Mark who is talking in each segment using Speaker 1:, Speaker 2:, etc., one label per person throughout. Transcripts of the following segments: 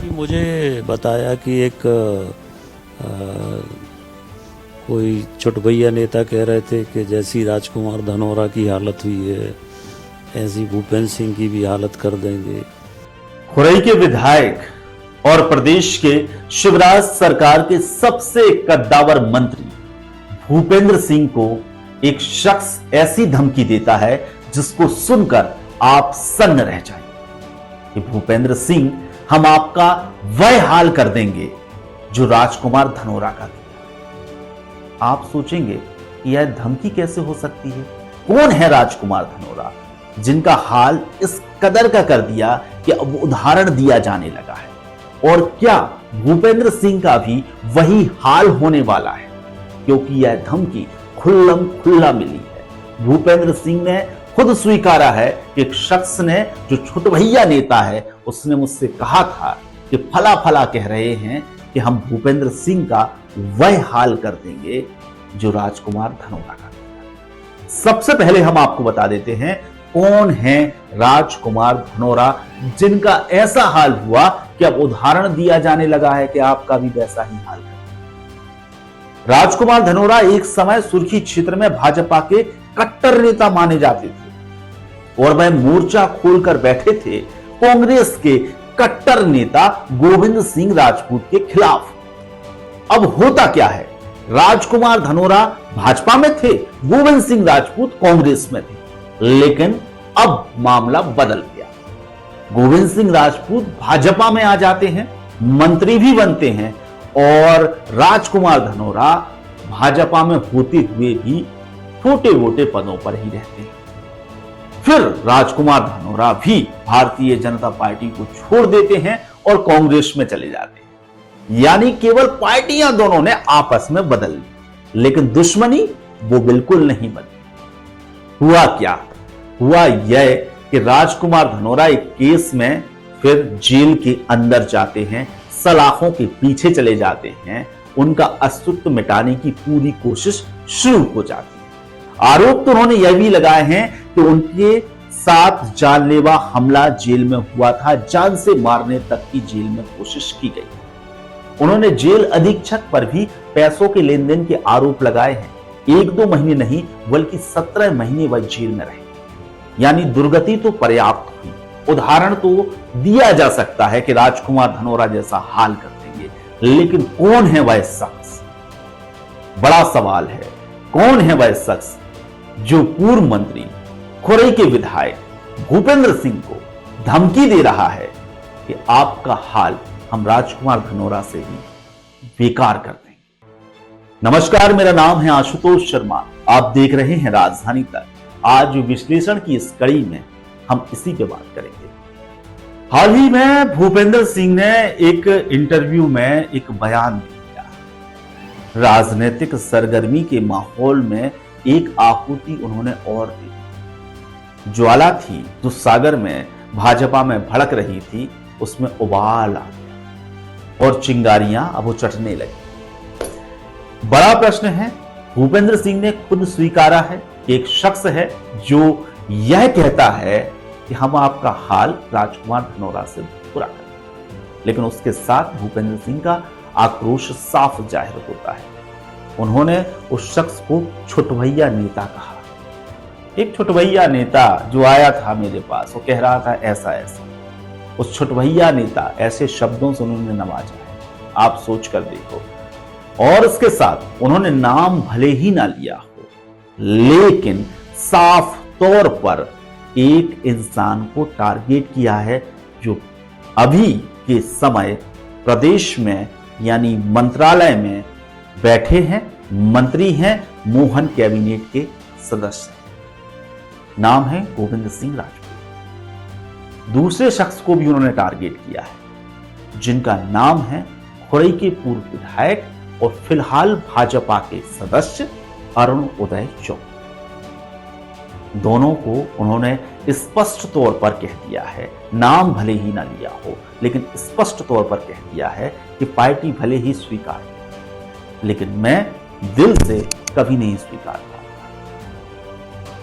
Speaker 1: अभी मुझे बताया कि एक कोई चुटभैया नेता कह रहे थे कि जैसी राजकुमार धनोरा की हालत हुई है ऐसी भूपेंद्र सिंह की भी हालत कर देंगे।
Speaker 2: खुरई के विधायक और प्रदेश के शिवराज सरकार के सबसे कद्दावर मंत्री भूपेंद्र सिंह को एक शख्स ऐसी धमकी देता है जिसको सुनकर आप सन्न रह जाएंगे कि भूपेंद्र सिंह हम आपका वह हाल कर देंगे जो राजकुमार धनोरा का किया। आप सोचेंगे कि यह धमकी कैसे हो सकती है? कौन है राजकुमार धनोरा जिनका हाल इस कदर का कर दिया कि अब उदाहरण दिया जाने लगा है? और क्या भूपेंद्र सिंह का भी वही हाल होने वाला है? क्योंकि यह धमकी खुल्लम खुल्ला मिली है। भूपेंद्र सिंह ने खुद स्वीकारा है कि एक शख्स ने, जो छुटभैया नेता है, उसने मुझसे कहा था कि फला फला कह रहे हैं कि हम भूपेंद्र सिंह का वह हाल कर देंगे जो राजकुमार धनोरा का किया। सबसे पहले हम आपको बता देते हैं कौन है राजकुमार धनोरा जिनका ऐसा हाल हुआ कि अब उदाहरण दिया जाने लगा है कि आपका भी वैसा ही हाल है। राजकुमार धनोरा एक समय सुर्खी क्षेत्र में भाजपा के कट्टर नेता माने जाते थे और वह मोर्चा खोलकर बैठे थे कांग्रेस के कट्टर नेता गोविंद सिंह राजपूत के खिलाफ। अब होता क्या है, राजकुमार धनोरा भाजपा में थे, गोविंद सिंह राजपूत कांग्रेस में थे, लेकिन अब मामला बदल गया। गोविंद सिंह राजपूत भाजपा में आ जाते हैं, मंत्री भी बनते हैं और राजकुमार धनोरा भाजपा में होते हुए भी छोटे मोटे पदों पर ही रहते हैं। फिर राजकुमार धनोरा भी भारतीय जनता पार्टी को छोड़ देते हैं और कांग्रेस में चले जाते हैं। यानी केवल पार्टियां दोनों ने आपस में बदल ली, लेकिन दुश्मनी वो बिल्कुल नहीं बनी। हुआ क्या? हुआ यह कि राजकुमार धनोरा एक केस में फिर जेल के अंदर जाते हैं, सलाखों के पीछे चले जाते हैं, उनका अस्तित्व मिटाने की पूरी कोशिश शुरू हो जाती है। आरोप तो उन्होंने यह भी लगाए हैं कि उनके साथ जानलेवा हमला जेल में हुआ था, जान से मारने तक की जेल में कोशिश की गई। उन्होंने जेल अधीक्षक पर भी पैसों के लेन देन के आरोप लगाए हैं। 1-2 महीने नहीं बल्कि 17 महीने वह जेल में रहे। यानी दुर्गति तो पर्याप्त हुई। उदाहरण तो दिया जा सकता है कि राजकुमार धनोरा जैसा हाल कर देंगे, लेकिन कौन है वह शख्स? बड़ा सवाल है, कौन है वह शख्स जो पूर्व मंत्री खुरई के विधायक भूपेंद्र सिंह को धमकी दे रहा है कि आपका हाल हम राजकुमार धनोरा से भी बेकार कर देंगे। नमस्कार, मेरा नाम है आशुतोष शर्मा, आप देख रहे हैं राजधानी तक। आज विश्लेषण की इस कड़ी में हम इसी पे बात करेंगे। हाल ही में भूपेंद्र सिंह ने एक इंटरव्यू में एक बयान दिया। राजनीतिक सरगर्मी के माहौल में एक आहुति उन्होंने और दी। ज्वाला थी जो सागर में भाजपा में भड़क रही थी, उसमें उबाल आ गया और चिंगारियां अब वो चटने लगी। बड़ा प्रश्न है, भूपेंद्र सिंह ने खुद स्वीकारा है कि एक शख्स है जो यह कहता है कि हम आपका हाल राजकुमार धनोरा से बुरा करें, लेकिन उसके साथ भूपेंद्र सिंह का आक्रोश साफ जाहिर होता है। उन्होंने उस शख्स को छुटभैया नेता कहा। एक छुटभैया नेता जो आया था मेरे पास, वो कह रहा था ऐसा ऐसा। उस छुटभैया नेता ऐसे शब्दों से उन्होंने नवाजा है, आप सोच कर देखो। और इसके साथ उन्होंने नाम भले ही ना लिया हो, लेकिन साफ तौर पर एक इंसान को टारगेट किया है जो अभी के समय प्रदेश में यानी मंत्रालय में बैठे हैं, मंत्री हैं, मोहन कैबिनेट के सदस्य हैं। नाम है गोविंद सिंह राजपूत। दूसरे शख्स को भी उन्होंने टारगेट किया है जिनका नाम है खुरई के पूर्व विधायक और फिलहाल भाजपा के सदस्य अरुण उदय चौधरी। दोनों को उन्होंने स्पष्ट तौर पर कह दिया है, नाम भले ही ना लिया हो, लेकिन स्पष्ट तौर पर कह दिया है कि पार्टी भले ही स्वीकार करे, लेकिन मैं दिल से कभी नहीं स्वीकार पाऊंगा।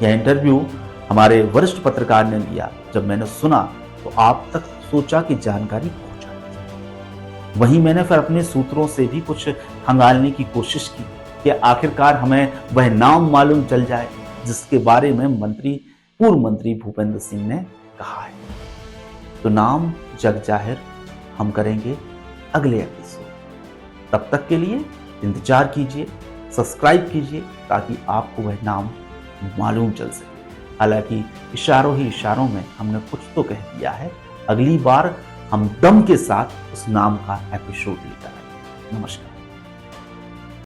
Speaker 2: यह इंटरव्यू हमारे वरिष्ठ पत्रकार ने लिया। जब मैंने सुना तो आप तक सोचा कि जानकारी पहुंचा। वहीं मैंने फिर अपने सूत्रों से भी कुछ खंगालने की कोशिश की कि आखिरकार हमें वह नाम मालूम चल जाए जिसके बारे में पूर्व मंत्री भूपेंद्र सिंह ने कहा है। तो नाम जग जाहिर हम करेंगे अगले एपिसोड। तब तक के लिए इंतजार कीजिए, सब्सक्राइब कीजिए ताकि आपको वह नाम मालूम चल सके। हालांकि इशारों ही इशारों में हमने कुछ तो कह दिया है। अगली बार हम दम के साथ उस नाम का एपिसोड लेकर आएंगे। नमस्कार।